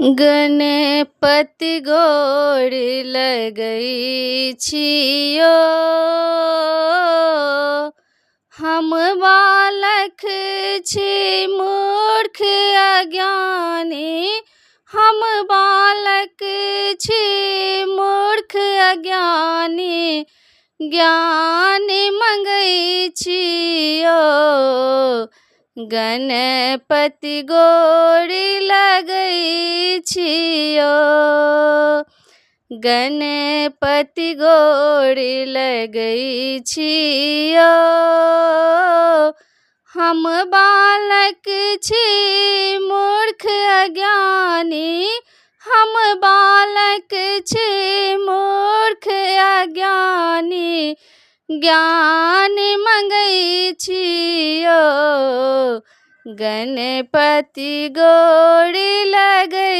गणपति गोर लगै छियो, हम बालक छी मूर्ख अज्ञानी। हम बालक छी मूर्ख अज्ञानी, ज्ञान मंगै छियो। गणपति गोर लगै छियो, गणपति गोर लगै छियो। हम बालक छी मूर्ख अज्ञानी, हम बालक छी मूर्ख अज्ञानी, ज्ञान मंगै छियो। गणपति गोर लगै